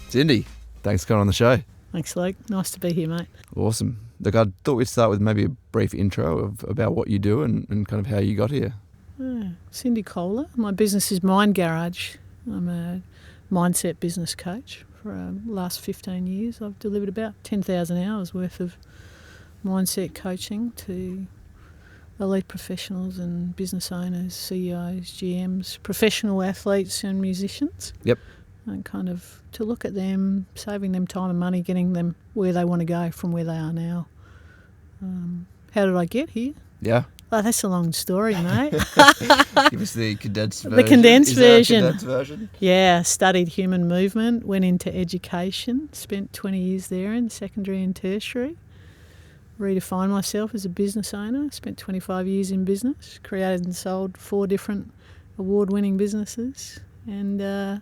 Cindy, thanks for coming on the show. Thanks, Luke. Nice to be here, mate. Awesome. Look, I thought we'd start with maybe a brief intro about what you do and kind of how you got here. Cindy Koehler. My business is Mind Garage. I'm a mindset business coach. For the last 15 years, I've delivered about 10,000 hours worth of mindset coaching to elite professionals and business owners, CEOs, GMs, professional athletes and musicians. Yep. And kind of to look at them, saving them time and money, getting them where they want to go from where they are now. How did I get here? Yeah. Oh, that's a long story, mate. Give us the condensed version. The condensed version. Is there a condensed version? Yeah, studied human movement, went into education, spent 20 years there in secondary and tertiary. Redefined myself as a business owner, spent 25 years in business, created and sold 4 different award-winning businesses, and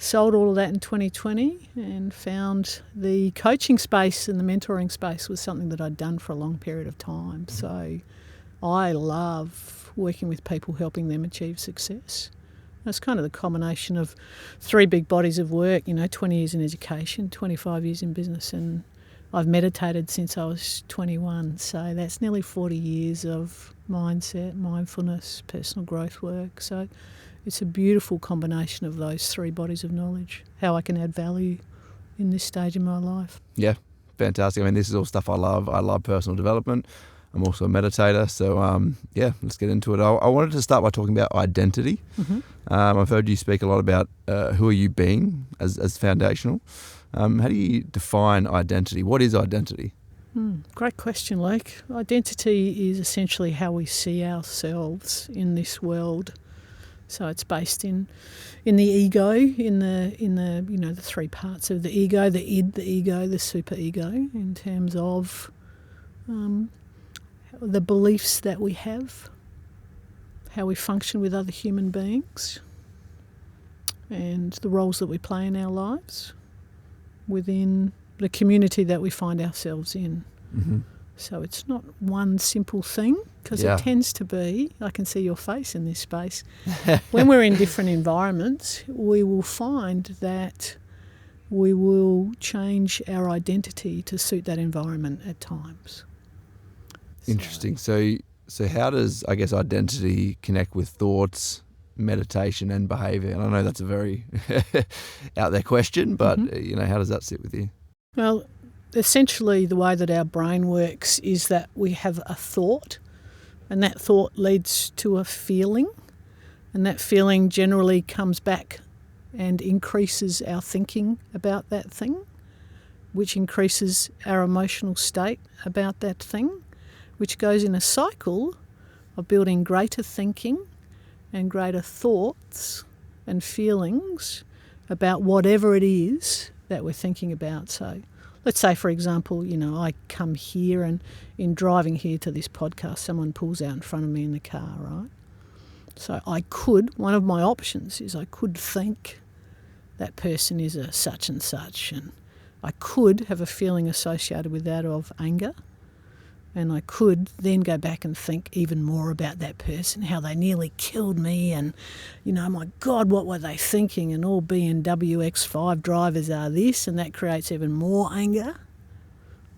sold all of that in 2020 and found the coaching space and the mentoring space was something that I'd done for a long period of time. So I love working with people, helping them achieve success. It's kind of the combination of 3 big bodies of work, 20 years in education, 25 years in business, and I've meditated since I was 21. So that's nearly 40 years of mindset, mindfulness, personal growth work. So it's a beautiful combination of those 3 bodies of knowledge, how I can add value in this stage in my life. Yeah, fantastic. I mean, this is all stuff I love. I love personal development. I'm also a meditator. So, let's get into it. I wanted to start by talking about identity. Mm-hmm. I've heard you speak a lot about who are you being as foundational. How do you define identity? What is identity? Great question, Luke. Identity is essentially how we see ourselves in this world. So it's based in the ego, in the the 3 parts of the ego, the id, the ego, the superego, in terms of the beliefs that we have, how we function with other human beings, and the roles that we play in our lives within the community that we find ourselves in. Mm-hmm. So it's not one simple thing, because it tends to be, I can see your face in this space, when we're in different environments, we will find that we will change our identity to suit that environment at times. Interesting. So how does, I guess, identity connect with thoughts, meditation and behaviour? And I know that's a very out there question, but how does that sit with you? Well, essentially the way that our brain works is that we have a thought, and that thought leads to a feeling, and that feeling generally comes back and increases our thinking about that thing, which increases our emotional state about that thing, which goes in a cycle of building greater thinking and greater thoughts and feelings about whatever it is that we're thinking about. So let's say, for example, I come here, and in driving here to this podcast, someone pulls out in front of me in the car, right? So one of my options is I could think that person is a such and such, and I could have a feeling associated with that of anger. And I could then go back and think even more about that person, how they nearly killed me, and, my God, what were they thinking? And all BMW X5 drivers are this, and that creates even more anger.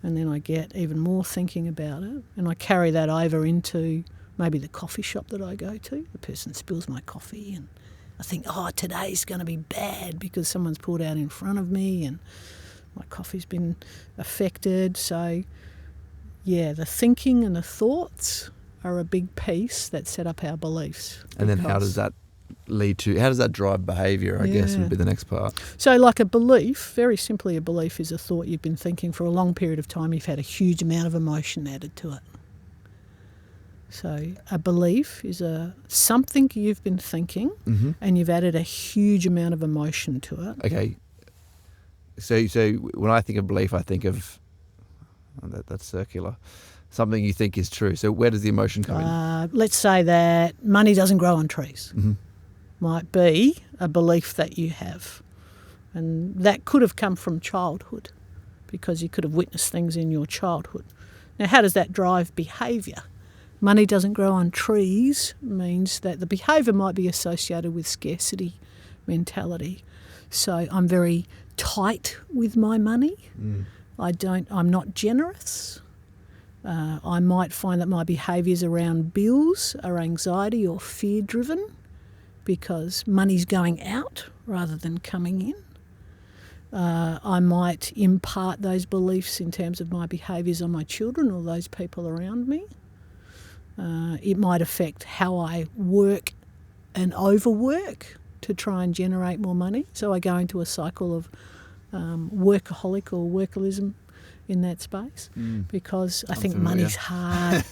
And then I get even more thinking about it, and I carry that over into maybe the coffee shop that I go to. The person spills my coffee, and I think, today's going to be bad because someone's pulled out in front of me and my coffee's been affected. So the thinking and the thoughts are a big piece that set up our beliefs. And then how does that drive behaviour, I guess, would be the next part. So like a belief, very simply a belief is a thought you've been thinking for a long period of time. You've had a huge amount of emotion added to it. So a belief is something you've been thinking and you've added a huge amount of emotion to it. Okay. So when I think of belief, I think of... that's circular. Something you think is true. So where does the emotion come in? Let's say that money doesn't grow on trees. Mm-hmm. Might be a belief that you have. And that could have come from childhood, because you could have witnessed things in your childhood. Now, how does that drive behaviour? Money doesn't grow on trees means that the behaviour might be associated with scarcity mentality. So I'm very tight with my money. I'm not generous. I might find that my behaviours around bills are anxiety or fear driven because money's going out rather than coming in. I might impart those beliefs in terms of my behaviours on my children or those people around me. It might affect how I work and overwork to try and generate more money. So I go into a cycle of workaholic or workalism in that space because I think money's hard.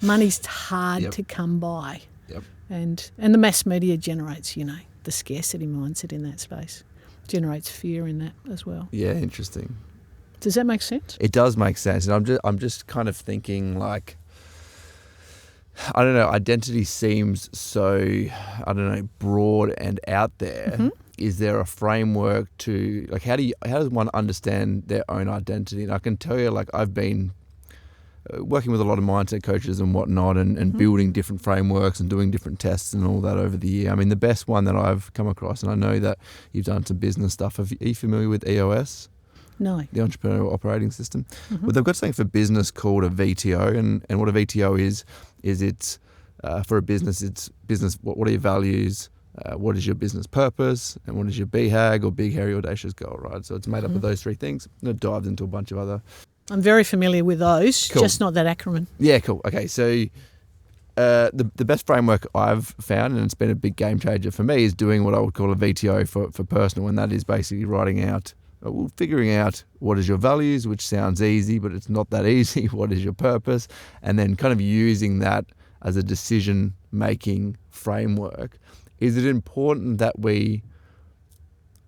Money's hard to come by. Yep. And the mass media generates, the scarcity mindset in that space. Generates fear in that as well. Yeah, interesting. Does that make sense? It does make sense. And I'm just kind of thinking like, I don't know, identity seems so, broad and out there. Mm-hmm. Is there a framework to, like, how does one understand their own identity? And I can tell you, like, I've been working with a lot of mindset coaches and whatnot and building different frameworks and doing different tests and all that over the year. I mean, the best one that I've come across, and I know that you've done some business stuff. Are you familiar with EOS? No. The Entrepreneurial Operating System. Mm-hmm. Well, they've got something for business called a VTO, and what a VTO is it's for a business, it's business, what are your values, what is your business purpose, and what is your BHAG or big, hairy, audacious goal, right? So it's made up of those three things, and it dives into a bunch of other... I'm very familiar with those, cool. Just not that acronym. Yeah, cool. Okay, so the best framework I've found, and it's been a big game changer for me, is doing what I would call a VTO for personal, and that is basically figuring out what is your values, which sounds easy, but it's not that easy. What is your purpose? And then kind of using that as a decision-making framework. Is it important that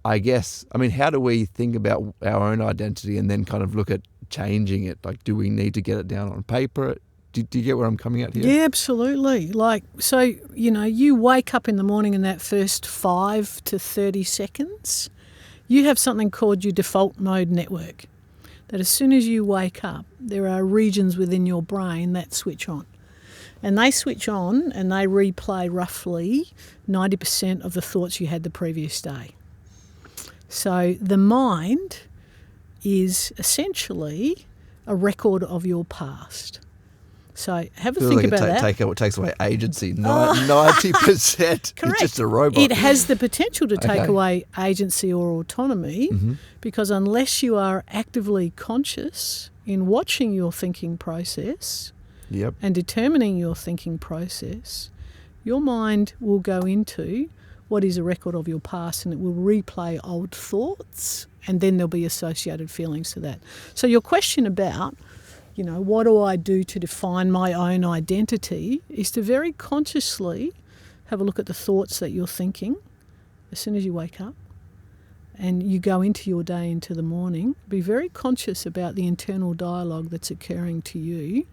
how do we think about our own identity and then kind of look at changing it? Like, do we need to get it down on paper? Do you get where I'm coming at here? Yeah, absolutely. You wake up in the morning in that first 5 to 30 seconds, you have something called your default mode network, that as soon as you wake up, there are regions within your brain that switch on. And they switch on and they replay roughly 90% of the thoughts you had the previous day. So the mind is essentially a record of your past. So have a think about that. It takes away agency. 90%. Correct. It's just a robot. It has the potential to take away agency or autonomy because unless you are actively conscious in watching your thinking process and determining your thinking process, your mind will go into what is a record of your past and it will replay old thoughts and then there'll be associated feelings to that. So your question about, what do I do to define my own identity is to very consciously have a look at the thoughts that you're thinking as soon as you wake up and you go into your day, into the morning. Be very conscious about the internal dialogue that's occurring to you,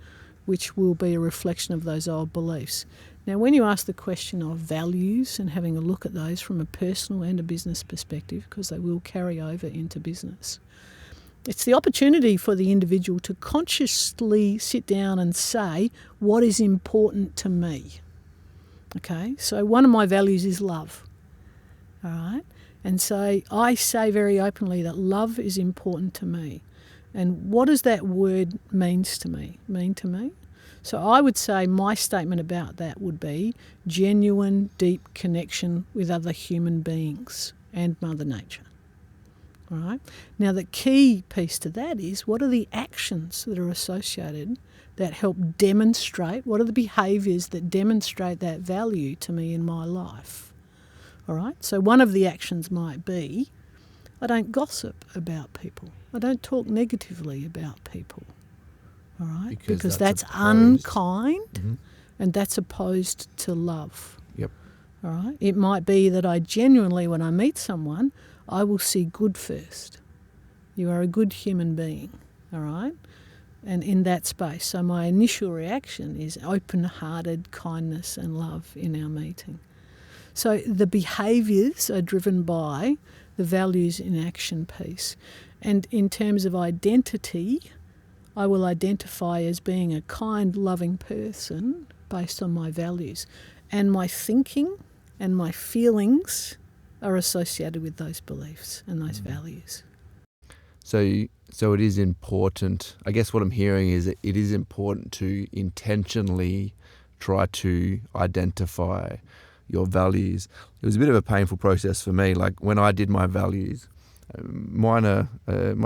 which will be a reflection of those old beliefs. Now, when you ask the question of values and having a look at those from a personal and a business perspective, because they will carry over into business, it's the opportunity for the individual to consciously sit down and say, what is important to me? Okay, so one of my values is love. All right, and so I say very openly that love is important to me. And what does that word mean to me? So I would say my statement about that would be genuine, deep connection with other human beings and Mother Nature. All right. Now, the key piece to that is what are the actions that are associated that help demonstrate, what are the behaviours that demonstrate that value to me in my life? All right. So one of the actions might be I don't gossip about people. I don't talk negatively about people. All right. Because that's unkind and that's opposed to love. Yep. All right. It might be that I genuinely, when I meet someone, I will see good first. You are a good human being, all right? And in that space. So my initial reaction is open-hearted kindness and love in our meeting. So the behaviours are driven by the values in action piece. And in terms of identity, I will identify as being a kind, loving person based on my values. And my thinking and my feelings are associated with those beliefs and those values. So it is important. I guess what I'm hearing is that it is important to intentionally try to identify your values. It was a bit of a painful process for me. Like when I did my values, mine are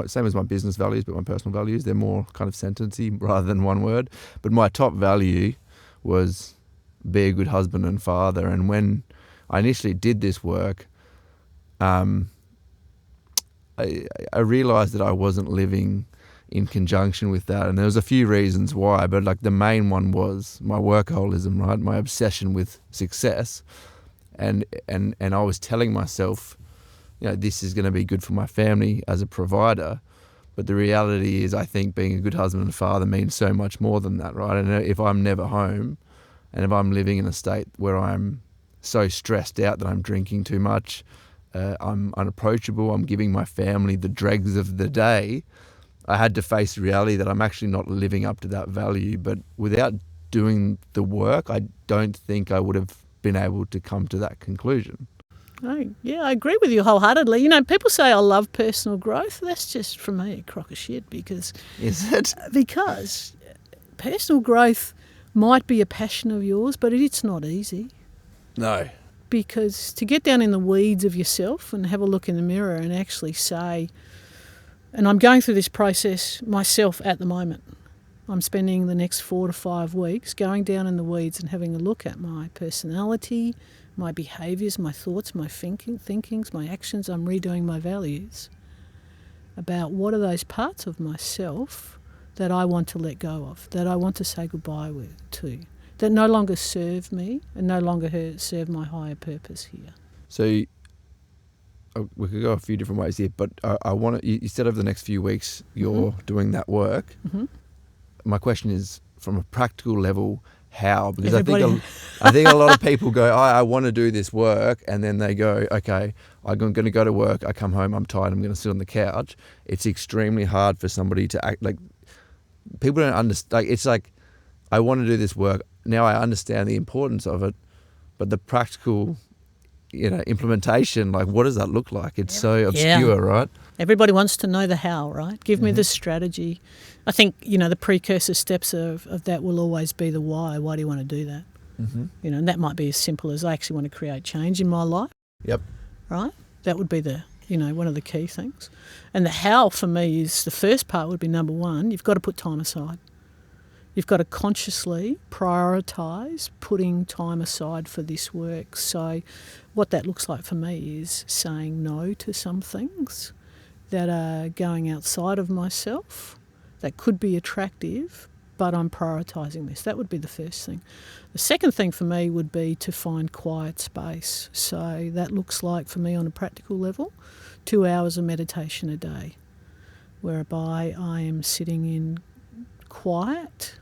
same as my business values, but my personal values, they're more kind of sentencey rather than one word. But my top value was be a good husband and father. And when I initially did this work, I realized that I wasn't living in conjunction with that. And there was a few reasons why, but like the main one was my workaholism, right? My obsession with success. And I was telling myself, this is going to be good for my family as a provider. But the reality is, I think being a good husband and father means so much more than that, right? And if I'm never home and if I'm living in a state where I'm so stressed out that I'm drinking too much, I'm unapproachable, I'm giving my family the dregs of the day, I had to face the reality that I'm actually not living up to that value. But without doing the work, I don't think I would have been able to come to that conclusion. I agree with you wholeheartedly. People say I love personal growth. That's just, for me, a crock of shit because... Is it? Because personal growth might be a passion of yours, but it's not easy. No. Because to get down in the weeds of yourself and have a look in the mirror and actually say, and I'm going through this process myself at the moment. I'm spending the next 4 to 5 weeks going down in the weeds and having a look at my personality, my behaviours, my thoughts, my thinkings, my actions. I'm redoing my values about what are those parts of myself that I want to let go of, that I want to say goodbye to, that no longer serve me and no longer serve my higher purpose here. So we could go a few different ways here, but I want to, you said over the next few weeks you're doing that work. Mm-hmm. My question is, from a practical level, how? Because I think a lot of people go, I want to do this work, and then they go, okay, I'm going to go to work, I come home, I'm tired, I'm going to sit on the couch. It's extremely hard for somebody to act like, people don't understand. Like, it's like, I want to do this work, now I understand the importance of it, but the practical, implementation, like what does that look like? It's so obscure, right? Everybody wants to know the how, right? Give me the strategy. I think, the precursor steps of that will always be the why. Why do you want to do that? Mm-hmm. And that might be as simple as I actually want to create change in my life. Yep. Right? That would be the, one of the key things. And the how for me is, the first part would be number one, you've got to put time aside. You've got to consciously prioritise putting time aside for this work. So what that looks like for me is saying no to some things that are going outside of myself, that could be attractive, but I'm prioritising this. That would be the first thing. The second thing for me would be to find quiet space. So that looks like, for me on a practical level, 2 hours of meditation a day, whereby I am sitting in quiet,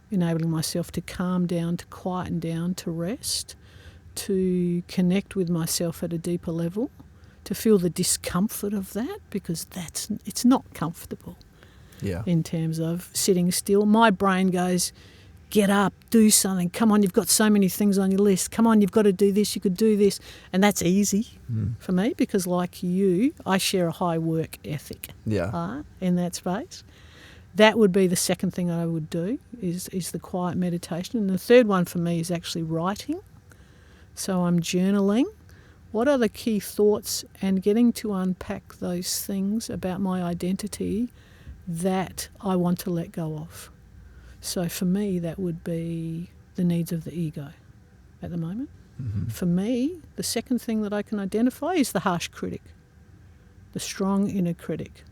enabling myself to calm down, to quieten down, to rest, to connect with myself at a deeper level, to feel the discomfort of that, because it's not comfortable. Yeah. In terms of sitting still. My brain goes, get up, do something. Come on, you've got so many things on your list. Come on, you've got to do this, you could do this. And that's easy for me because, like you, I share a high work ethic in that space. That would be the second thing I would do is the quiet meditation. And the third one for me is actually writing. So I'm journaling. What are the key thoughts, and getting to unpack those things about my identity that I want to let go of. So for me, that would be the needs of the ego at the moment. Mm-hmm. For me, the second thing that I can identify is the harsh critic, the strong inner critic.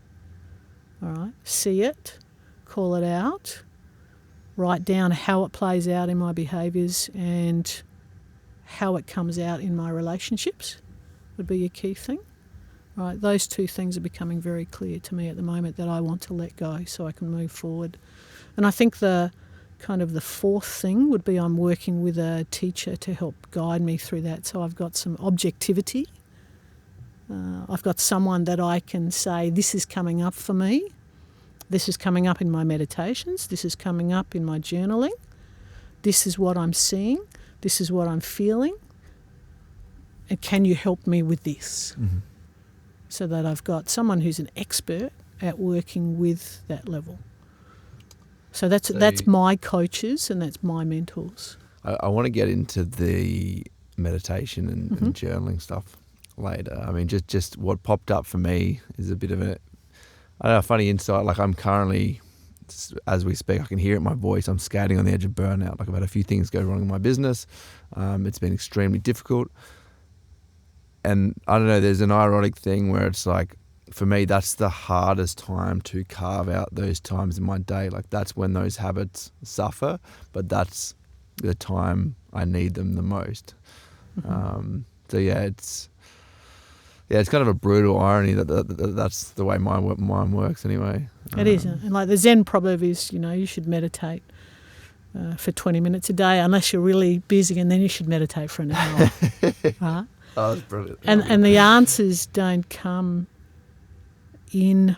All right, see it, call it out, write down how it plays out in my behaviours and how it comes out in my relationships would be a key thing. Right, those two things are becoming very clear to me at the moment that I want to let go so I can move forward. And I think the fourth thing would be I'm working with a teacher to help guide me through that. So I've got some objectivity. I've got someone that I can say, this is coming up for me. This is coming up in my meditations. This is coming up in my journaling. This is what I'm seeing. This is what I'm feeling. And can you help me with this? Mm-hmm. So that I've got someone who's an expert at working with that level. So that's my coaches and that's my mentors. I want to get into the meditation and journaling stuff later. I mean, just what popped up for me is a bit of a funny insight. Like I'm currently, as we speak, I can hear it in my voice. I'm skating on the edge of burnout. Like I've had a few things go wrong in my business. It's been extremely difficult. And I don't know, there's an ironic thing where it's like, for me, that's the hardest time to carve out those times in my day. Like that's when those habits suffer, but that's the time I need them the most. So it's kind of a brutal irony that's the way my mind works anyway. It is. And like the Zen proverb is, you should meditate for 20 minutes a day unless you're really busy, and then you should meditate for an hour. Right? Oh, that's brilliant. And the answers don't come in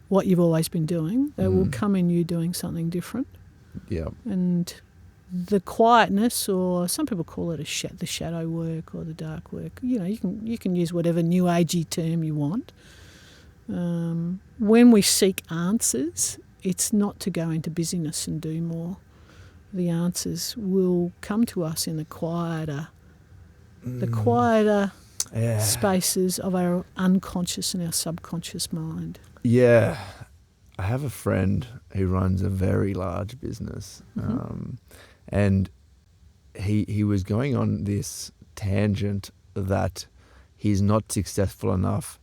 what you've always been doing. They will come in you doing something different. Yeah. And the quietness, or some people call it the shadow work or the dark work. You can use whatever new agey term you want. When we seek answers, it's not to go into busyness and do more. The answers will come to us in the quieter spaces of our unconscious and our subconscious mind. Yeah. I have a friend who runs a very large business, and he was going on this tangent that he's not successful enough,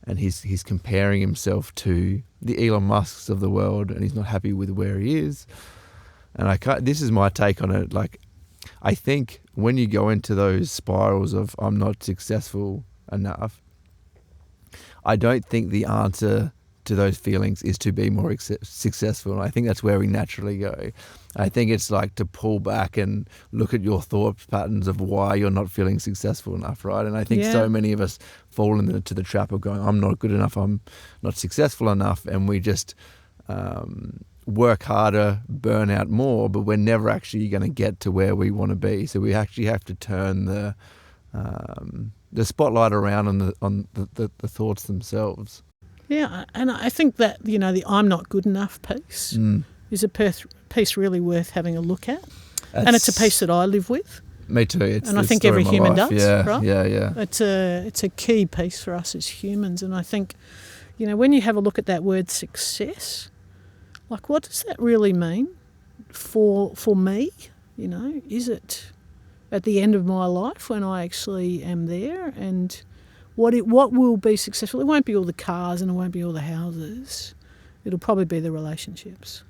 and he's comparing himself to the Elon Musks of the world, and he's not happy with where he is. And this is my take on it. Like, I think when you go into those spirals of I'm not successful enough, I don't think the answer to those feelings is to be more successful. And I think that's where we naturally go. I think it's like to pull back and look at your thought patterns of why you're not feeling successful enough, right? And I think so many of us fall into the trap of going, I'm not good enough, I'm not successful enough, and we just work harder, burn out more, but we're never actually going to get to where we want to be. So we actually have to turn the spotlight around on the thoughts themselves. Yeah, and I think that, the I'm not good enough piece is a piece really worth having a look at. And it's a piece that I live with. Me too. And I think every human does, right? Yeah. It's a key piece for us as humans. And I think, when you have a look at that word success, like what does that really mean for me? Is it at the end of my life when I actually am there? And what will be successful? It won't be all the cars and it won't be all the houses. It'll probably be the relationships.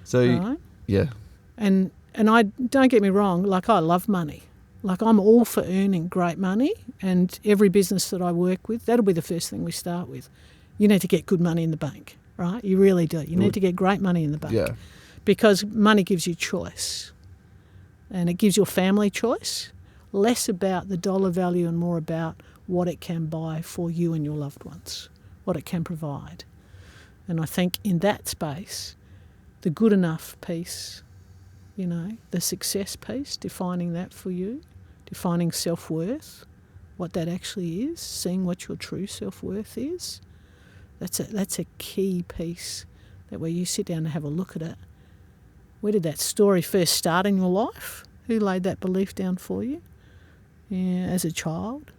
So, right? Yeah. And I don't get me wrong, like I love money. Like I'm all for earning great money, and every business that I work with, that'll be the first thing we start with. You need to get good money in the bank, right? You really do. You need to get great money in the bank. Yeah. Because money gives you choice. And it gives your family choice, less about the dollar value and more about what it can buy for you and your loved ones, what it can provide. And I think in that space, the good enough piece, the success piece, defining that for you, defining self-worth, what that actually is, seeing what your true self-worth is, that's a key piece that where you sit down and have a look at it. Where did that story first start in your life? Who laid that belief down for you as a child?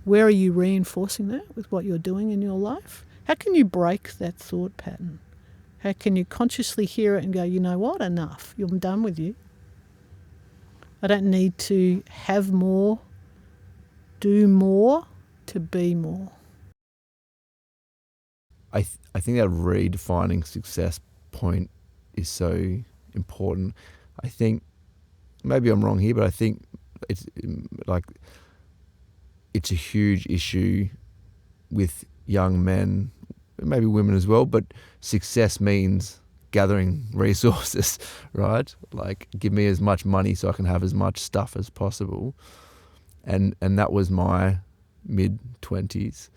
Where are you reinforcing that with what you're doing in your life? How can you break that thought pattern? How can you consciously hear it and go, you know what, enough, I'm done with you. I don't need to have more, do more, to be more. I think that redefining success point is so important. I think, maybe I'm wrong here, but I think it's a huge issue with young men, maybe women as well, but success means gathering resources, right? Like, give me as much money so I can have as much stuff as possible. And that was my mid-20s.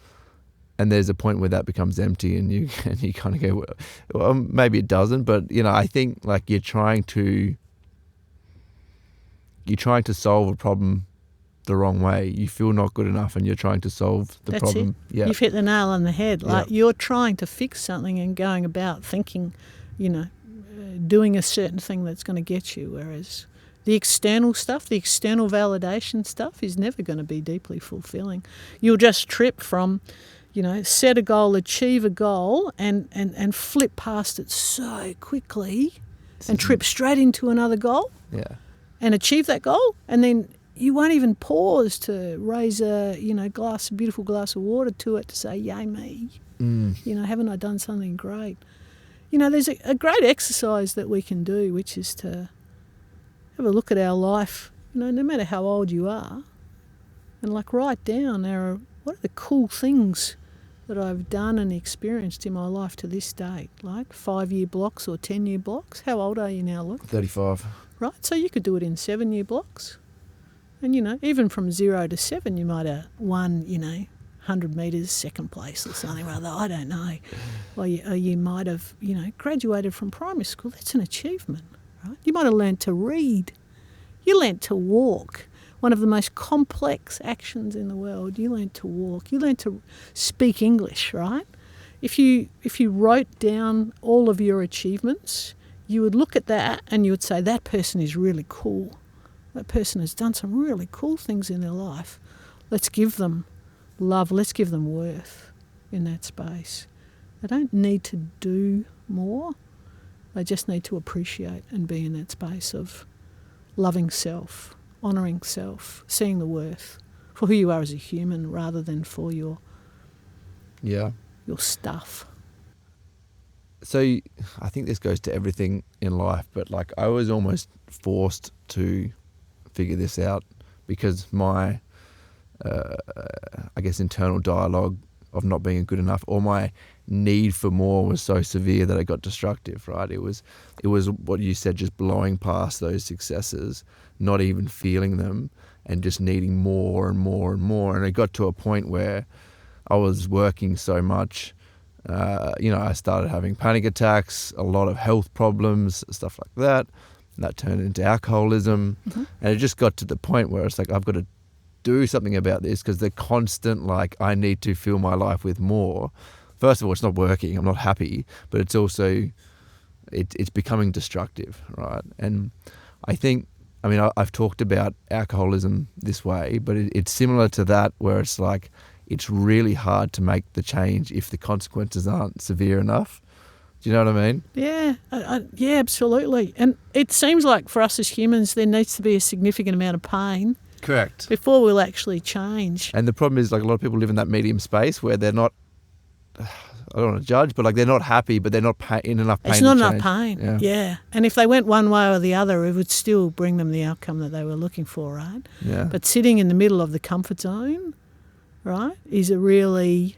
And there's a point where that becomes empty and you kind of go, well, maybe it doesn't, but, I think like you're trying to solve a problem the wrong way. You feel not good enough and you're trying to solve the That's problem. it. Yeah. You've hit the nail on the head. Like Yeah. you're trying to fix something and going about thinking, doing a certain thing that's going to get you, whereas the external stuff, the external validation stuff is never going to be deeply fulfilling. You'll just trip from, set a goal, achieve a goal and flip past it so quickly and trip straight into another goal Yeah. and achieve that goal, and then you won't even pause to raise a beautiful glass of water to it to say, yay me. Haven't I done something great? There's a great exercise that we can do, which is to have a look at our life, no matter how old you are, and write down what are the cool things that I've done and experienced in my life to this date, like 5-year blocks or 10-year blocks. How old are you now, Luke? 35. Right, so you could do it in 7-year blocks. And, even from 0 to 7, you might have won, 100 metres, second place or something or other, I don't know. Or you might have, graduated from primary school. That's an achievement, right? You might have learned to read. You learnt to walk. One of the most complex actions in the world. You learnt to walk. You learnt to speak English, right? If you wrote down all of your achievements, you would look at that and you would say, that person is really cool. That person has done some really cool things in their life. Let's give them love. Let's give them worth in that space. They don't need to do more. They just need to appreciate and be in that space of loving self, honouring self, seeing the worth for who you are as a human rather than for your stuff. So I think this goes to everything in life, but I was almost forced to figure this out because my, internal dialogue of not being good enough, or my need for more was so severe that it got destructive, right? It was what you said, just blowing past those successes, not even feeling them, and just needing more and more and more. And it got to a point where I was working so much, I started having panic attacks, a lot of health problems, stuff like that. And that turned into alcoholism. Mm-hmm. And it just got to the point where it's I've got to do something about this because the constant, I need to fill my life with more. First of all, it's not working. I'm not happy, but it's also, it's becoming destructive, right? And I think, I've talked about alcoholism this way, but it's similar to that where it's it's really hard to make the change if the consequences aren't severe enough. Do you know what I mean? Yeah, yeah, absolutely. And it seems like for us as humans, there needs to be a significant amount of pain. Correct. Before we'll actually change. And the problem is, a lot of people live in that medium space where they're not, I don't want to judge, but they're not happy, but they're not in enough pain. It's not to enough change. pain. Yeah. And if they went one way or the other, it would still bring them the outcome that they were looking for, right? Yeah. But sitting in the middle of the comfort zone, right, is a really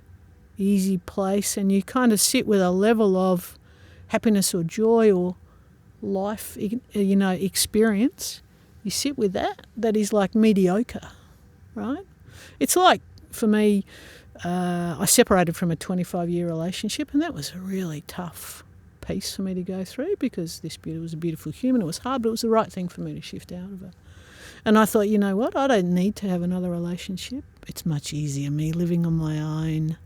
easy place, and you kind of sit with a level of happiness or joy or life, experience. You sit with that is mediocre, right? It's for me, I separated from a 25-year relationship, and that was a really tough piece for me to go through because this was a beautiful human. It was hard, but it was the right thing for me to shift out of it. And I thought, you know what, I don't need to have another relationship. It's much easier, me living on my own.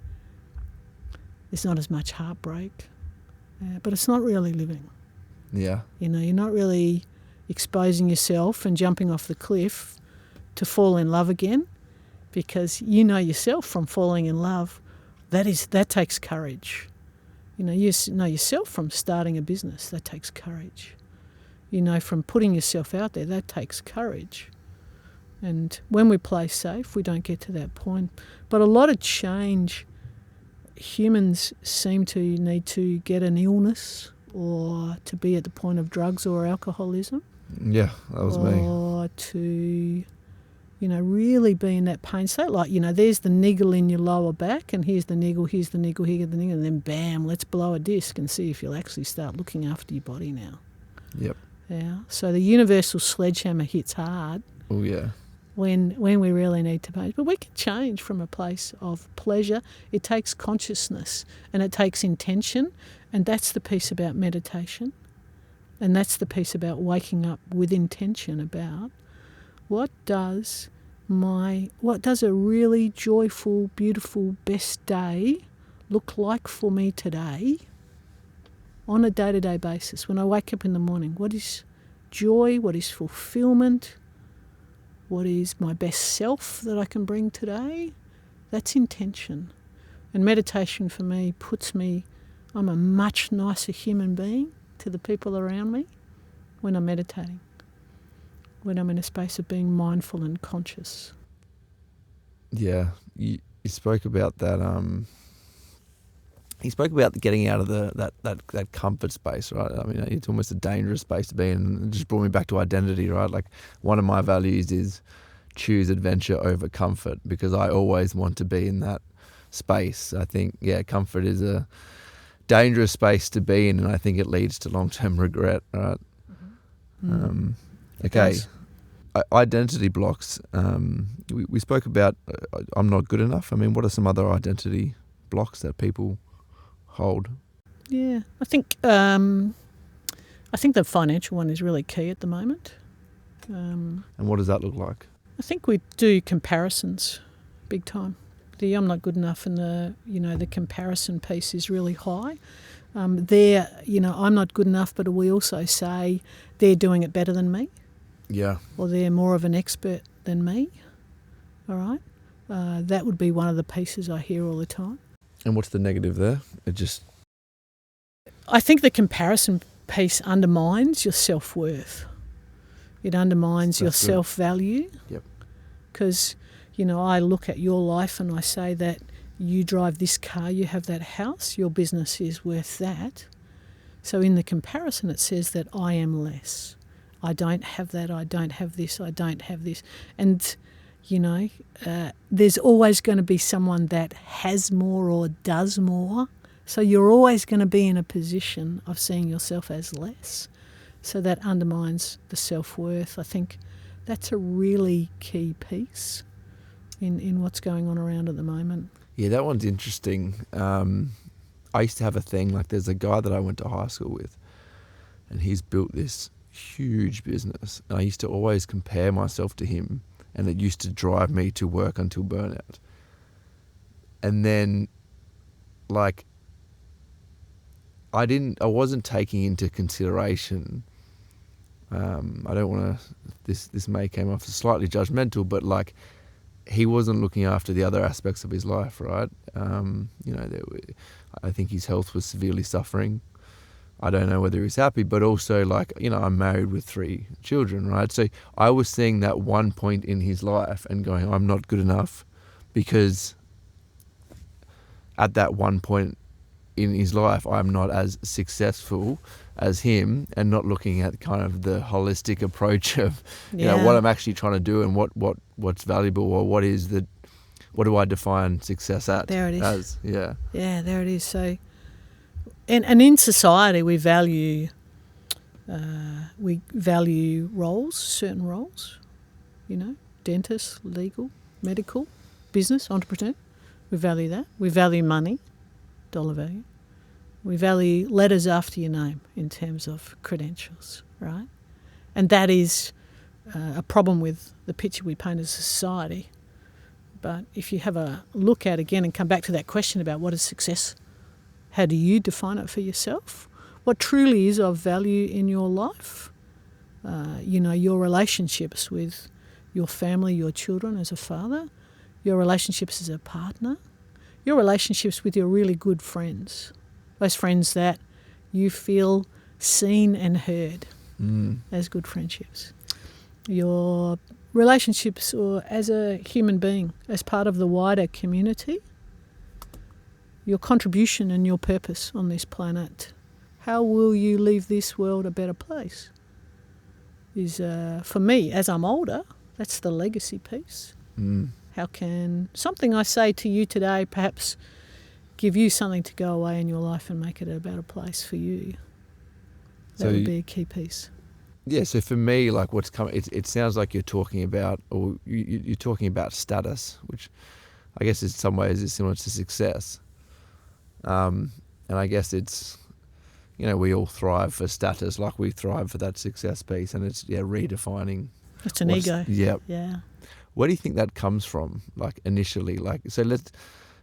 There's not as much heartbreak, but it's not really living. Yeah. You're not really exposing yourself and jumping off the cliff to fall in love again, because you know yourself from falling in love, that takes courage. You know yourself from starting a business, that takes courage. From putting yourself out there, that takes courage. And when we play safe, we don't get to that point. But a lot of change, humans seem to need to get an illness or to be at the point of drugs or alcoholism. Yeah, that was me. Or to, really be in that pain state. There's the niggle in your lower back, and here's the niggle, here's the niggle, here's the niggle, and then bam, let's blow a disc and see if you'll actually start looking after your body now. Yep. Yeah. So the universal sledgehammer hits hard. Oh, yeah. When we really need to change. But we can change from a place of pleasure. It takes consciousness and it takes intention, and that's the piece about meditation. And that's the piece about waking up with intention about what does what does a really joyful, beautiful, best day look like for me today on a day-to-day basis? When I wake up in the morning, what is joy? What is fulfillment? What is my best self that I can bring today? That's intention. And meditation for me I'm a much nicer human being to the people around me when I'm meditating, when I'm in a space of being mindful and conscious. Yeah, you spoke about that. You spoke about getting out of that comfort space, right? I mean, it's almost a dangerous space to be in. It just brought me back to identity, right? Like, one of my values is choose adventure over comfort, because I always want to be in that space. I think, comfort is a dangerous space to be in, and I think it leads to long-term regret, right? Mm-hmm. Okay. Identity blocks. We spoke about I'm not good enough. I mean, what are some other identity blocks that people hold? Yeah, I think the financial one is really key at the moment. And what does that look like? I think we do comparisons big time. The I'm not good enough and the comparison piece is really high. I'm not good enough, but we also say they're doing it better than me. Yeah. Or they're more of an expert than me. All right? That would be one of the pieces I hear all the time. And what's the negative there? I think the comparison piece undermines your self-worth. It undermines your self-value. Yep. Because, I look at your life and I say that you drive this car, you have that house, your business is worth that. So in the comparison it says that I am less. I don't have that, I don't have this, I don't have this. And, there's always going to be someone that has more or does more. So you're always going to be in a position of seeing yourself as less. So that undermines the self-worth. I think that's a really key piece in what's going on around at the moment. Yeah, that one's interesting. I used to have a thing, like there's a guy that I went to high school with, and he's built this huge business. And I used to always compare myself to him, and it used to drive me to work until burnout. And then, like, I wasn't taking into consideration, I don't want to, this may come off as slightly judgmental, but like, he wasn't looking after the other aspects of his life, right? I think his health was severely suffering. I don't know whether he's happy, but also, like, I'm married with 3 children, right? So I was seeing that one point in his life and going, I'm not good enough, because at that one point in his life, I'm not as successful as him, and not looking at kind of the holistic approach of, what I'm actually trying to do and what's valuable, or what do I define success at? There it is. As, yeah. Yeah, there it is. So, and in society, we value roles, certain roles, dentist, legal, medical, business, entrepreneur. We value that. We value money, dollar value. We value letters after your name in terms of credentials, right? And that is a problem with the picture we paint as a society. But if you have a look at again and come back to that question about what is success, how do you define it for yourself? What truly is of value in your life? Your relationships with your family, your children as a father, your relationships as a partner, your relationships with your really good friends, those friends that you feel seen and heard as good friendships. Your relationships or as a human being, as part of the wider community, your contribution and your purpose on this planet. How will you leave this world a better place? Is for me, as I'm older, that's the legacy piece. How can something I say to you today perhaps give you something to go away in your life and make it a better place for you? That would be a key piece. Yeah, so for me, like, what's coming, it sounds like you're talking about, or you're talking about status, which I guess in some ways is similar to success. And I guess it's, we all thrive for status, like we thrive for that success piece, and it's, redefining. It's an ego. Yeah. Yeah. Where do you think that comes from? Like initially, so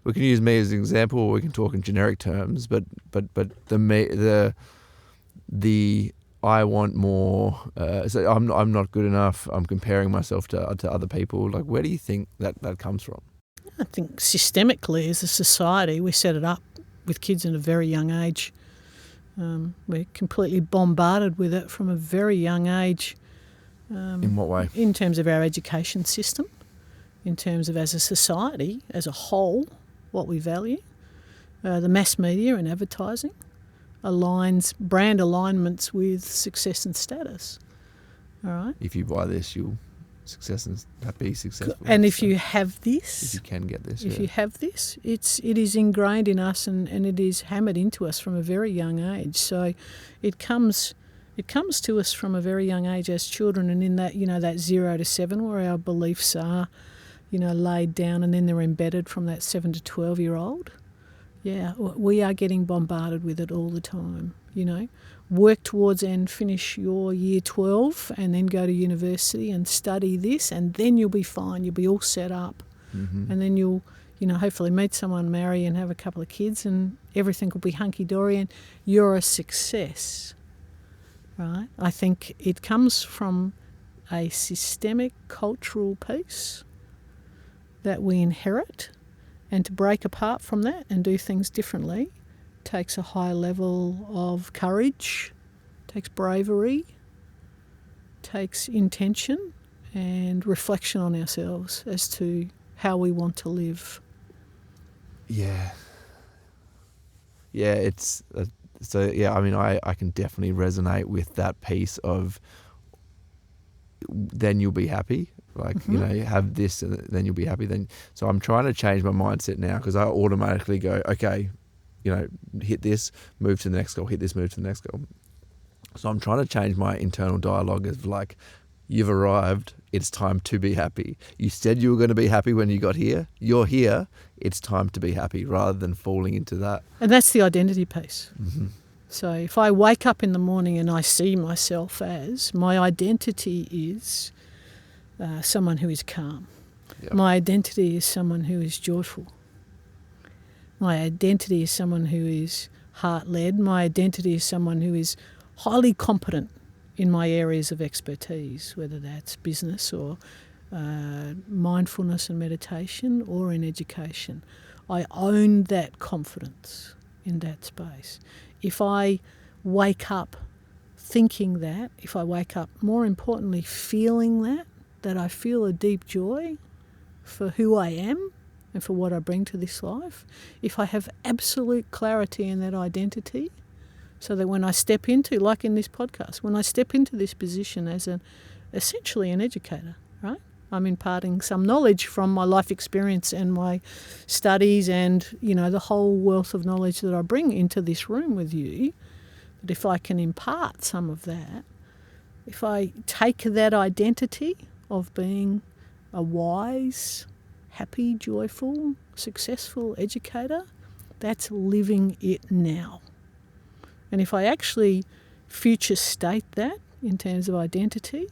we can use me as an example, or we can talk in generic terms. But the I want more. So I'm not good enough. I'm comparing myself to other people. Like, where do you think that comes from? I think systemically, as a society, we set it up with kids at a very young age. We're completely bombarded with it from a very young age. In what way? In terms of our education system, in terms of as a society, as a whole, what we value. The mass media and advertising aligns brand alignments with success and status. All right. If you buy this, you'll be successful. And if you have this, if you can get this, if you have this, it is ingrained in us and it is hammered into us from a very young age. So it comes to us from a very young age as children, and in that, that 0 to 7 where our beliefs are, laid down, and then they're embedded from that 7 to 12-year-old. Yeah, we are getting bombarded with it all the time, Work towards and finish your year 12 and then go to university and study this, and then you'll be fine. You'll be all set up. Mm-hmm. And then you'll, hopefully meet someone, marry and have a couple of kids, and everything will be hunky-dory and you're a success, right? I think it comes from a systemic cultural piece that we inherit, and to break apart from that and do things differently takes a high level of courage, takes bravery, takes intention and reflection on ourselves as to how we want to live. Yeah. Yeah, it's... I can definitely resonate with that piece of then you'll be happy. Like, mm-hmm. You have this and then you'll be happy. So I'm trying to change my mindset now, because I automatically go, okay, hit this, move to the next goal, hit this, move to the next goal. So I'm trying to change my internal dialogue of like, you've arrived, it's time to be happy. You said you were going to be happy when you got here. You're here, it's time to be happy, rather than falling into that. And that's the identity piece. Mm-hmm. So if I wake up in the morning and I see myself as, my identity is someone who is calm. Yep. My identity is someone who is joyful. My identity is someone who is heart-led. My identity is someone who is highly competent in my areas of expertise, whether that's business or mindfulness and meditation, or in education. I own that confidence in that space. If I wake up thinking that, if I wake up, more importantly, feeling that I feel a deep joy for who I am and for what I bring to this life, if I have absolute clarity in that identity, so that when I step into, like in this podcast, when I step into this position as essentially an educator, right? I'm imparting some knowledge from my life experience and my studies and, the whole wealth of knowledge that I bring into this room with you. But if I can impart some of that, if I take that identity of being a wise, happy, joyful, successful educator, that's living it now. And if I actually future state that in terms of identity,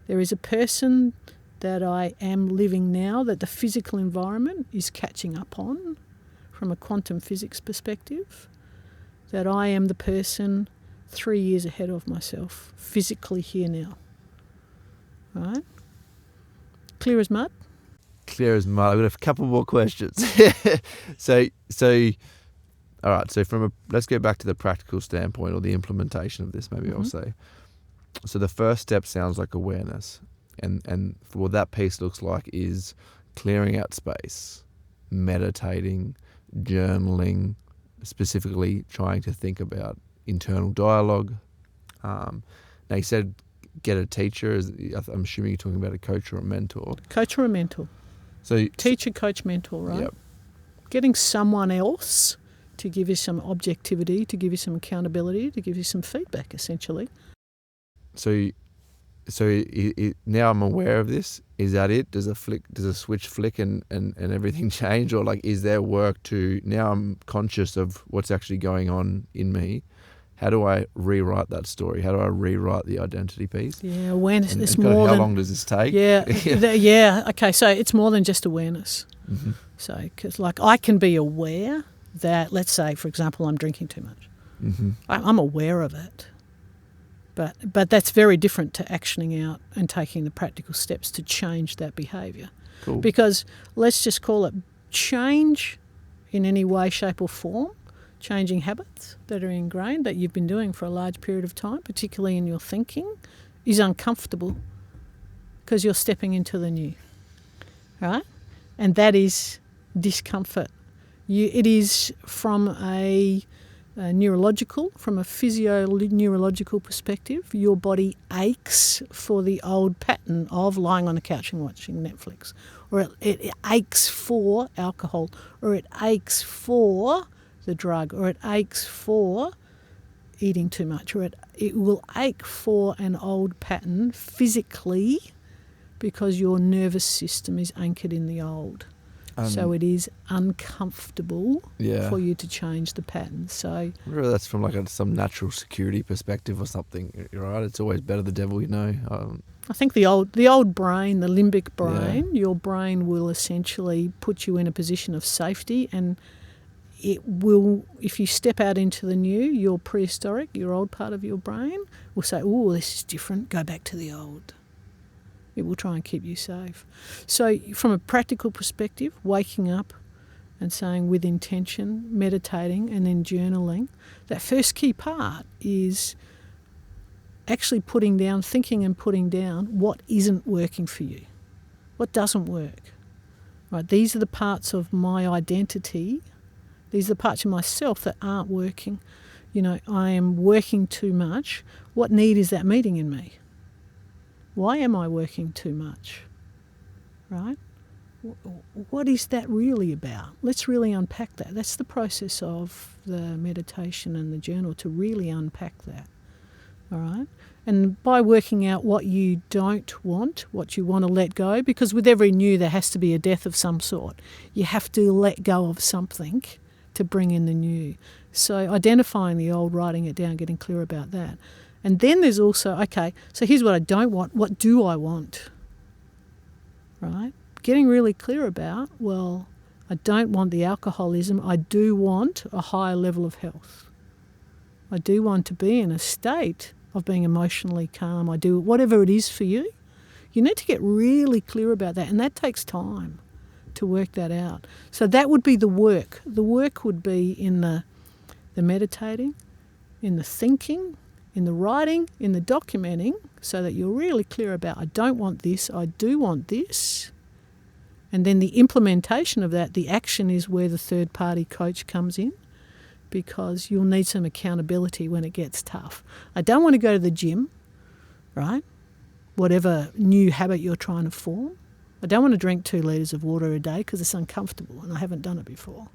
there is a person that I am living now that the physical environment is catching up on from a quantum physics perspective, that I am the person 3 years ahead of myself, physically here now. Right? Clear as mud? Clear as mud. I've got a couple more questions. So all right, so let's go back to the practical standpoint, or the implementation of this, maybe. Mm-hmm. I'll say. So the first step sounds like awareness. And what that piece looks like is clearing out space, meditating, journaling, specifically trying to think about internal dialogue. Now, you said get a teacher. I'm assuming you're talking about a coach or a mentor. Coach or a mentor. So teacher, coach, mentor, right? Yep. Getting someone else to give you some objectivity, to give you some accountability, to give you some feedback, essentially. So now I'm aware of this. Is that it? Does a switch flick and everything change? Or like, is there work to, now I'm conscious of what's actually going on in me. how do I rewrite that story? How do I rewrite the identity piece? Yeah, awareness. And It's kind of more how than, long does this take? Yeah. Okay, so it's more than just awareness. Mm-hmm. So, because like I can be aware that, let's say, for example, I'm drinking too much. Mm-hmm. I'm aware of it, but that's very different to actioning out and taking the practical steps to change that behaviour. Cool. Because let's just call it change in any way, shape or form, changing habits that are ingrained that you've been doing for a large period of time, particularly in your thinking, is uncomfortable because you're stepping into the new, right? And that is discomfort. It is from a neurological, from a physio-neurological perspective, your body aches for the old pattern of lying on the couch and watching Netflix, or it aches for alcohol, or it aches for the drug, or it aches for eating too much, or it will ache for an old pattern physically because your nervous system is anchored in the old. So it is uncomfortable for you to change the pattern. So I wonder if that's from like some natural security perspective or something, right? It's always better the devil you know. I think the old brain, the limbic brain, your brain will essentially put you in a position of safety, and it will, if you step out into the new, your prehistoric, your old part of your brain will say, oh, this is different, go back to the old. It will try and keep you safe. So from a practical perspective, waking up and saying with intention, meditating and then journaling, that first key part is actually putting down, thinking and putting down what isn't working for you, what doesn't work. Right? These are the parts of my identity, these are the parts of myself that aren't working. You know, I am working too much. What need is that meeting in me? Why am I working too much? Right? What is that really about? Let's really unpack that. That's the process of the meditation and the journal, to really unpack that. All right? And by working out what you don't want, what you want to let go, because with every new there has to be a death of some sort. You have to let go of something to bring in the new. So identifying the old, writing it down, getting clear about that. And then there's also, okay, so here's what I don't want. What do I want? Right? Getting really clear about, well, I don't want the alcoholism. I do want a higher level of health. I do want to be in a state of being emotionally calm. I do whatever it is for you. You need to get really clear about that, and that takes time to work that out. So that would be the work. The work would be in the meditating, in the thinking, in the writing, in the documenting, so that you're really clear about, I don't want this, I do want this. And then the implementation of that, the action, is where the third-party coach comes in, because you'll need some accountability when it gets tough. I don't want to go to the gym, right? Whatever new habit you're trying to form. I don't want to drink 2 litres of water a day because it's uncomfortable and I haven't done it before.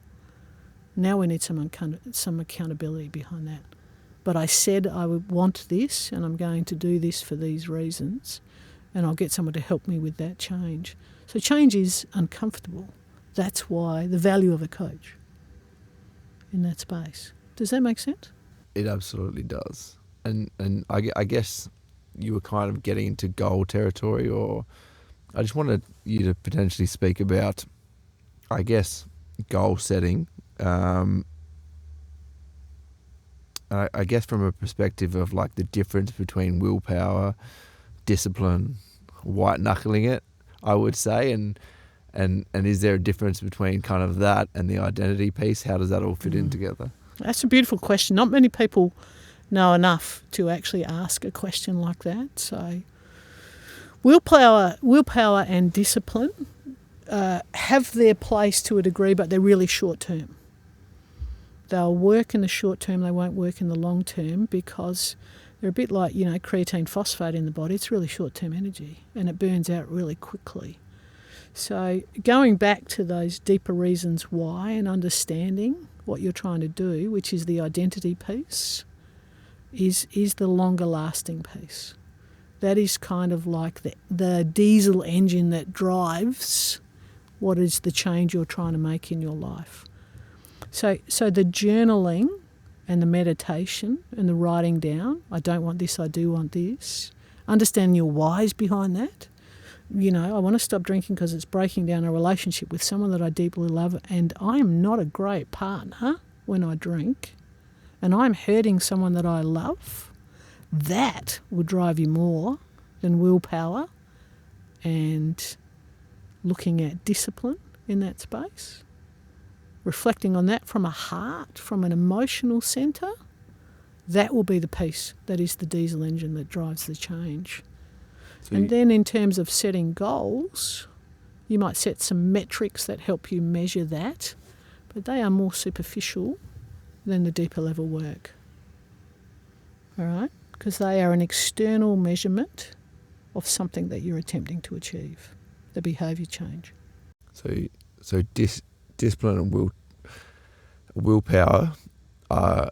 Now we need some accountability behind that. But I said I would want this, and I'm going to do this for these reasons, and I'll get someone to help me with that change. So change is uncomfortable. That's why the value of a coach in that space. Does that make sense? It absolutely does. And I guess you were kind of getting into goal territory, or I just wanted you to potentially speak about, I guess, goal setting. I guess from a perspective of like the difference between willpower, discipline, white knuckling it, I would say, and is there a difference between kind of that and the identity piece? How does that all fit in together? That's a beautiful question. Not many people know enough to actually ask a question like that. So willpower and discipline have their place to a degree, but they're really short term. They'll work in the short term, they won't work in the long term, because they're a bit like, creatine phosphate in the body. It's really short-term energy and it burns out really quickly. So going back to those deeper reasons why and understanding what you're trying to do, which is the identity piece, is the longer lasting piece. That is kind of like the diesel engine that drives what is the change you're trying to make in your life. So the journaling and the meditation and the writing down, I don't want this, I do want this. Understand your whys behind that. I want to stop drinking because it's breaking down a relationship with someone that I deeply love, and I am not a great partner when I drink, and I'm hurting someone that I love. That would drive you more than willpower and looking at discipline in that space. Reflecting on that from a heart, from an emotional centre, that will be the piece that is the diesel engine that drives the change. And then in terms of setting goals, you might set some metrics that help you measure that, but they are more superficial than the deeper level work. All right? Because they are an external measurement of something that you're attempting to achieve, the behaviour change. So discipline and willpower are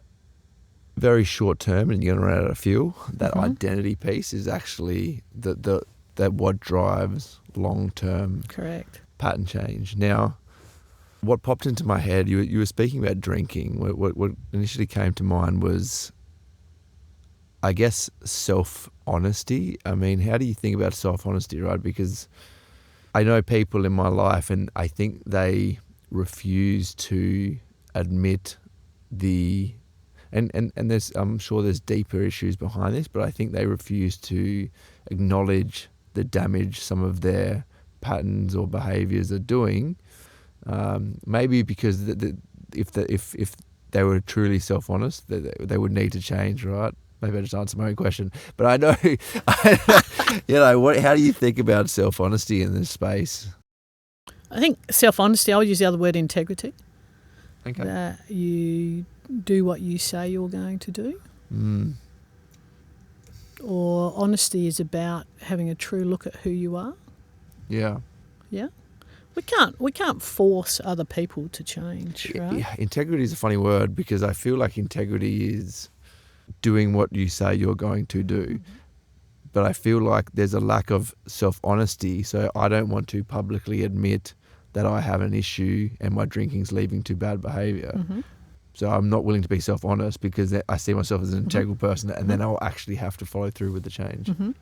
very short term, and you're going to run out of fuel. That identity piece is actually that what drives long term Correct pattern change. Now, what popped into my head, you were speaking about drinking. What initially came to mind was, I guess, self-honesty. I mean, how do you think about self-honesty, right? Because I know people in my life, and I think they refuse to admit and there's, I'm sure there's deeper issues behind this, but I think they refuse to acknowledge the damage some of their patterns or behaviours are doing. Maybe because if they were truly self-honest, they would need to change, right? Maybe I just answered my own question, but I know, how do you think about self-honesty in this space? I think self-honesty, I would use the other word, integrity. Okay. That you do what you say you're going to do. Or honesty is about having a true look at who you are. Yeah. Yeah. We can't force other people to change, right? Yeah, integrity is a funny word, because I feel like integrity is doing what you say you're going to do. Mm-hmm. But I feel like there's a lack of self-honesty, so I don't want to publicly admit that I have an issue and my drinking's leading to bad behaviour. Mm-hmm. So I'm not willing to be self-honest because I see myself as an integral person, and then I'll actually have to follow through with the change. Mm-hmm.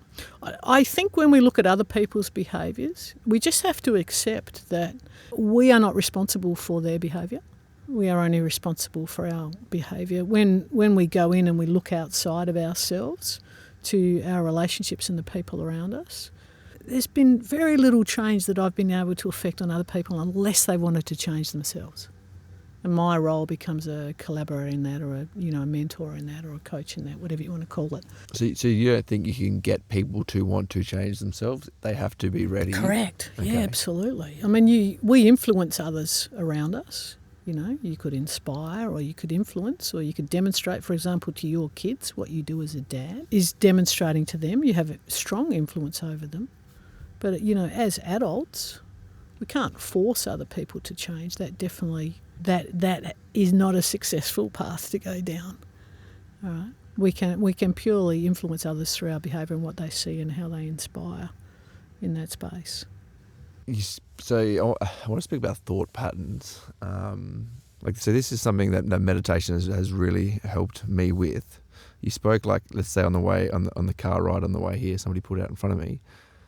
I think when we look at other people's behaviours, we just have to accept that we are not responsible for their behaviour. We are only responsible for our behaviour. When we go in and we look outside of ourselves to our relationships and the people around us, there's been very little change that I've been able to affect on other people unless they wanted to change themselves. And my role becomes a collaborator in that, or a mentor in that, or a coach in that, whatever you want to call it. So you don't think you can get people to want to change themselves? They have to be ready. Correct. Okay. Yeah, absolutely. I mean, we influence others around us. You could inspire, or you could influence, or you could demonstrate, for example, to your kids. What you do as a dad is demonstrating to them. You have a strong influence over them. But, as adults, we can't force other people to change. That definitely, that is not a successful path to go down. All right? We can purely influence others through our behaviour and what they see and how they inspire in that space. So I want to speak about thought patterns. So this is something that meditation has really helped me with. You spoke, let's say on the car ride on the way here, somebody pulled out in front of me.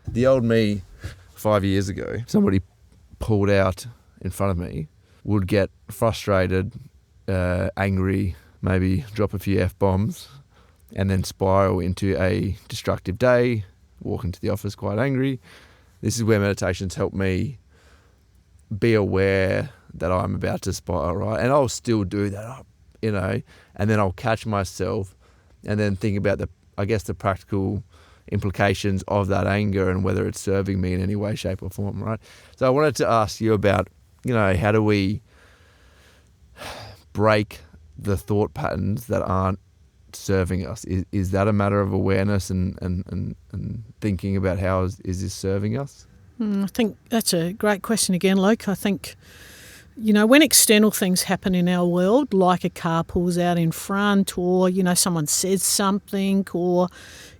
The old me 5 years ago, somebody pulled out in front of me, would get frustrated, angry, maybe drop a few F-bombs, and then spiral into a destructive day, walk into the office quite angry. This is where meditation's helped me be aware that I'm about to spiral, right? And I'll still do that, and then I'll catch myself and then think about the practical implications of that anger and whether it's serving me in any way, shape or form, right? So I wanted to ask you about, how do we break the thought patterns that aren't serving us? Is that a matter of awareness and thinking about how is this serving us? I think that's a great question again, Luke. I think, when external things happen in our world, like a car pulls out in front, or, someone says something, or,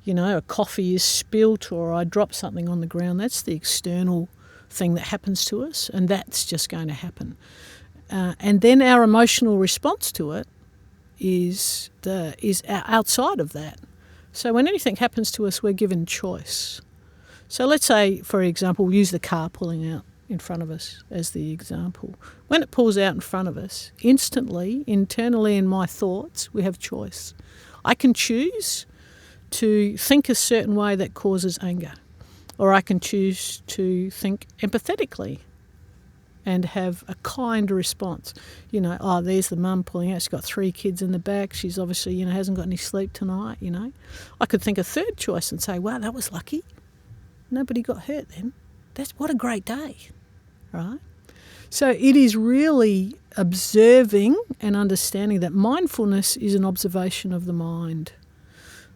a coffee is spilt, or I drop something on the ground, that's the external thing that happens to us, and that's just going to happen. And then our emotional response to it is outside of that. So when anything happens to us, we're given choice. So let's say, for example, we'll use the car pulling out in front of us as the example. When it pulls out in front of us, instantly, internally in my thoughts, we have choice. I can choose to think a certain way that causes anger, or I can choose to think empathetically and have a kind response. There's the mum pulling out. She's got 3 kids in the back. She's obviously, hasn't got any sleep tonight, I could think a third choice and say, wow, that was lucky. Nobody got hurt then. What a great day, right? So it is really observing and understanding that mindfulness is an observation of the mind.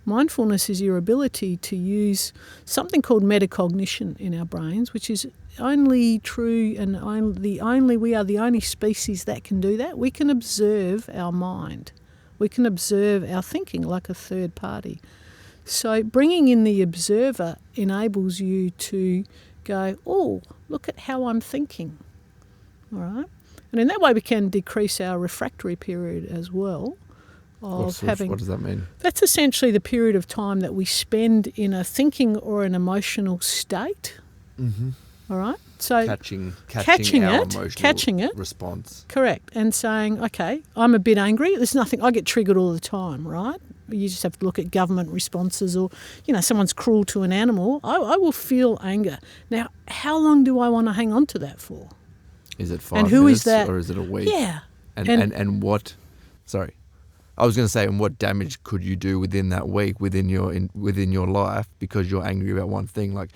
Mindfulness is your ability to use something called metacognition in our brains, which is only true and we are the only species that can do that. We can observe our mind. We can observe our thinking like a third party. So bringing in the observer enables you to go, oh, look at how I'm thinking, all right? And in that way we can decrease our refractory period as well. What does that mean? That's essentially the period of time that we spend in a thinking or an emotional state, all right? So catching our emotional response. Correct. And saying, okay, I'm a bit angry. There's nothing, I get triggered all the time, right? You just have to look at government responses or, someone's cruel to an animal. I will feel anger. Now, how long do I want to hang on to that for? Is it 5 and who minutes is that? Or is it a week? Yeah. And what, sorry, I was going to say, and what damage could you do within that week, within your life, because you're angry about one thing? Like,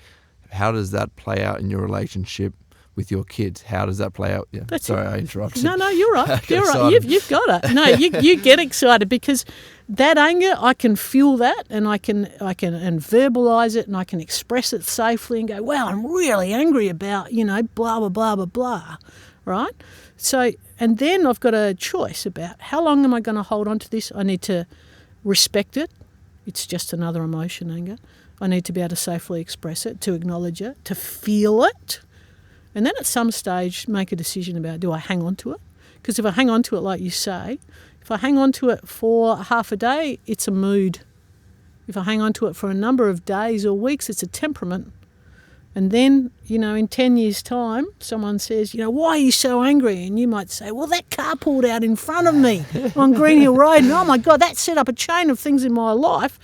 how does that play out in your relationship with your kids? How does that play out? Yeah. Sorry, I interrupted. No, you're right. You're right. You've got it. No, you get excited because that anger, I can feel that, and I can and verbalise it, and I can express it safely and go, wow, I'm really angry about, blah, blah, blah, blah, blah, right? So, and then I've got a choice about how long am I going to hold on to this? I need to respect it. It's just another emotion, anger. I need to be able to safely express it, to acknowledge it, to feel it. And then at some stage make a decision about, do I hang on to it? Because if I hang on to it, like you say, if I hang on to it for half a day, it's a mood. If I hang on to it for a number of days or weeks, it's a temperament. And then, in 10 years' time, someone says, why are you so angry? And you might say, well, that car pulled out in front of me on Green Hill Road, and oh my God, that set up a chain of things in my life.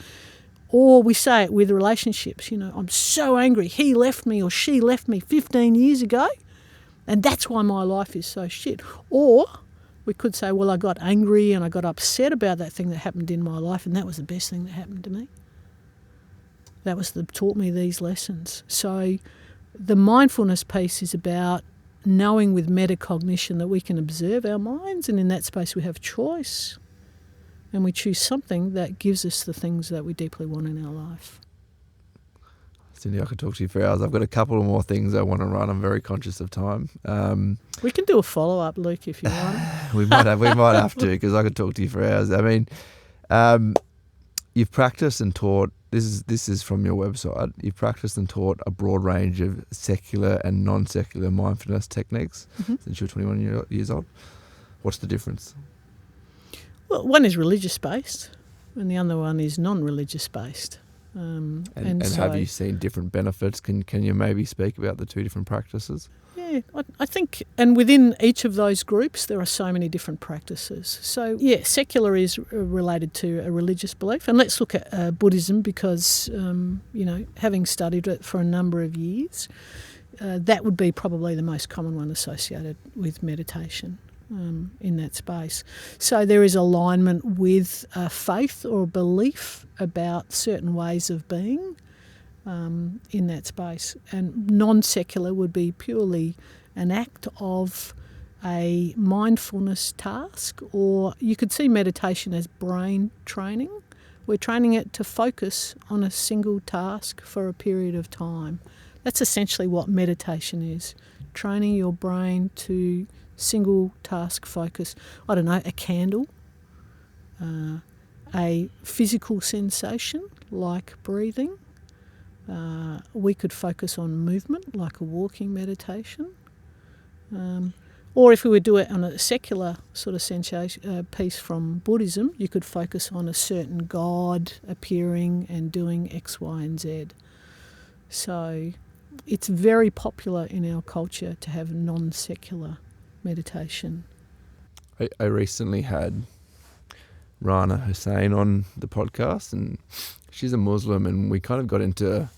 Or we say it with relationships, I'm so angry. He left me or she left me 15 years ago, and that's why my life is so shit. Or we could say, well, I got angry and I got upset about that thing that happened in my life, and that was the best thing that happened to me. That taught me these lessons. So the mindfulness piece is about knowing with metacognition that we can observe our minds, and in that space we have choice. And we choose something that gives us the things that we deeply want in our life. Cindy, I could talk to you for hours. I've got a couple of more things I want to run. I'm very conscious of time. We can do a follow-up, Luke, if you want. we might have to, because I could talk to you for hours. I mean, you've practiced and taught. This is from your website. You've practiced and taught a broad range of secular and non-secular mindfulness techniques since you're 21 years old. What's the difference? Well, one is religious-based and the other one is non-religious-based. And so, have you seen different benefits? Can you maybe speak about the two different practices? Yeah, I think, and within each of those groups there are so many different practices. So, yeah, secular is related to a religious belief. And let's look at Buddhism because, having studied it for a number of years, that would be probably the most common one associated with meditation. In that space. So there is alignment with faith or belief about certain ways of being in that space. And non-secular would be purely an act of a mindfulness task, or you could see meditation as brain training. We're training it to focus on a single task for a period of time. That's essentially what meditation is, training your brain to single task focus. I don't know, a candle, a physical sensation like breathing. We could focus on movement like a walking meditation. Or if we would do it on a secular sort of piece from Buddhism, you could focus on a certain God appearing and doing X, Y, and Z. So it's very popular in our culture to have non-secular meditation. I recently had Rana Hussein on the podcast, and she's a Muslim, and we kind of got into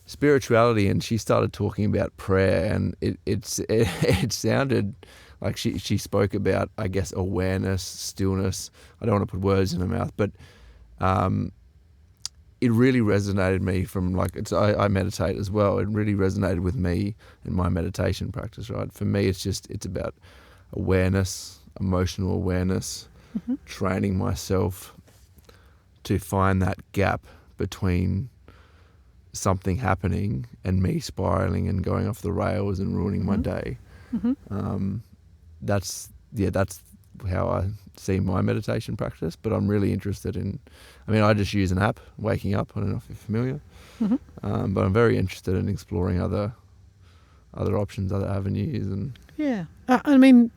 spirituality, and she started talking about prayer, and it sounded like she spoke about, I guess, awareness, stillness. I don't want to put words in her mouth, but it really resonated me from I meditate as well. It really resonated with me in my meditation practice, right? For me, it's about awareness, emotional awareness, training myself to find that gap between something happening and me spiraling and going off the rails and ruining my day. That's how I see my meditation practice, but I'm really interested in, I just use an app, Waking Up. I don't know if you're familiar, but I'm very interested in exploring other options, other avenues. And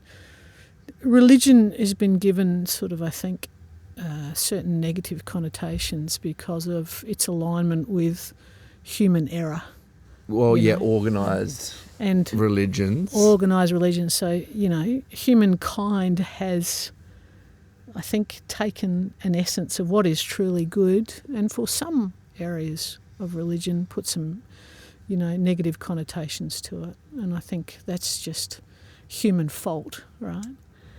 religion has been given sort of, I think, certain negative connotations because of its alignment with human error. Organised and religions. Organised religions. So, humankind has, I think, taken an essence of what is truly good, and for some areas of religion put some, negative connotations to it. And I think that's just human fault, right?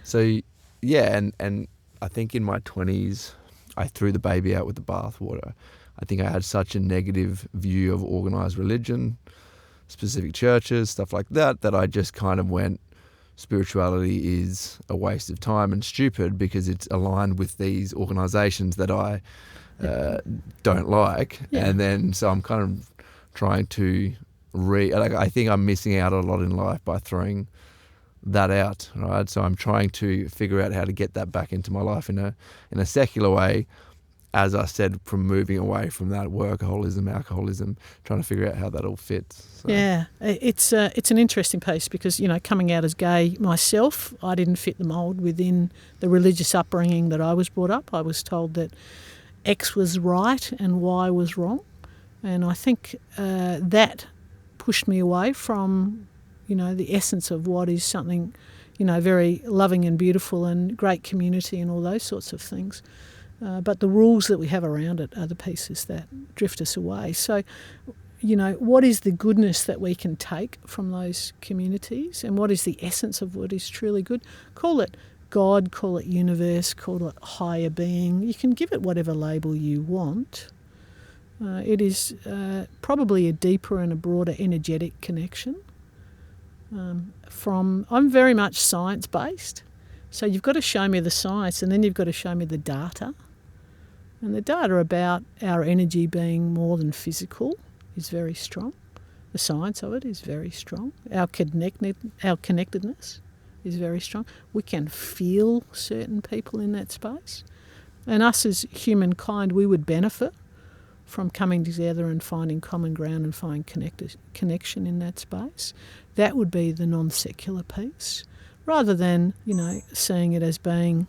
So, and I think in my 20s, I threw the baby out with the bathwater. I think I had such a negative view of organised religion, specific churches, stuff like that, that I just kind of went, spirituality is a waste of time and stupid because it's aligned with these organisations that I don't like. Yeah. And then so I'm kind of trying to I think I'm missing out a lot in life by throwing that out, right? So I'm trying to figure out how to get that back into my life in a secular way. As I said, from moving away from that workaholism, alcoholism, trying to figure out how that all fits. So. Yeah, it's an interesting piece because, coming out as gay myself, I didn't fit the mould within the religious upbringing that I was brought up. I was told that X was right and Y was wrong. And I think that pushed me away from, the essence of what is something, very loving and beautiful and great community and all those sorts of things. But the rules that we have around it are the pieces that drift us away. So, what is the goodness that we can take from those communities, and what is the essence of what is truly good? Call it God, call it universe, call it higher being. You can give it whatever label you want. It is probably a deeper and a broader energetic connection. I'm very much science-based. So you've got to show me the science, and then you've got to show me the data. And the data about our energy being more than physical is very strong. The science of it is very strong. Our connectedness is very strong. We can feel certain people in that space. And us as humankind, we would benefit from coming together and finding common ground and finding connection in that space. That would be the non-secular piece, rather than, seeing it as being,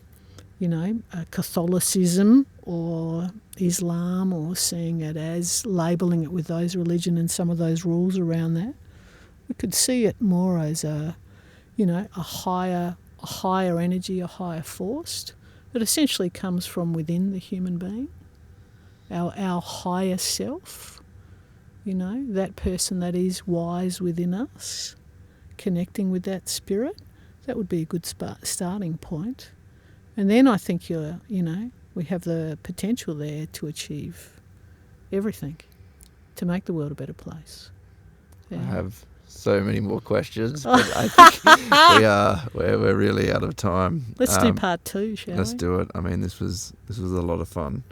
Catholicism or Islam, or seeing it as labelling it with those religion and some of those rules around that. We could see it more as a higher energy, a higher force that essentially comes from within the human being, our higher self, that person that is wise within us, connecting with that spirit. That would be a good starting point. And then I think we have the potential there to achieve everything, to make the world a better place. Yeah. I have so many more questions, but I think we're really out of time. Let's do part 2, shall we? Let's do it. This was a lot of fun.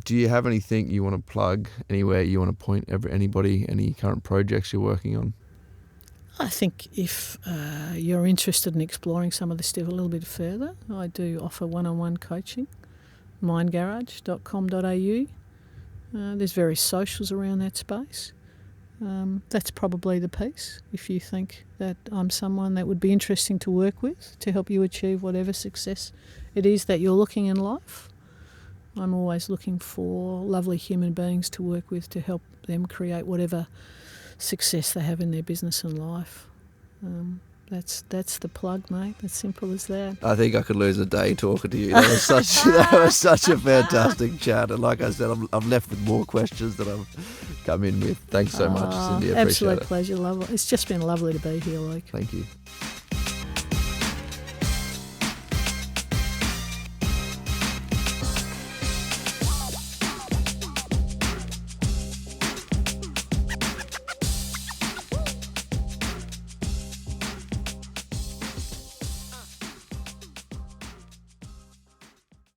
Do you have anything you want to plug, anywhere you want to point anybody, any current projects you're working on? I think if you're interested in exploring some of this stuff a little bit further, I do offer one-on-one coaching, mindgarage.com.au. There's various socials around that space. That's probably the piece. If you think that I'm someone that would be interesting to work with to help you achieve whatever success it is that you're looking in life, I'm always looking for lovely human beings to work with to help them create whatever success they have in their business and life. That's the plug, mate. As simple as that. I think I could lose a day talking to you. That was such a fantastic chat. And like I said, I'm left with more questions that I've come in with. Thanks so much, Cindy. I appreciate Absolute it. pleasure. Lovely. It's just been lovely to be here, Luke. Thank you.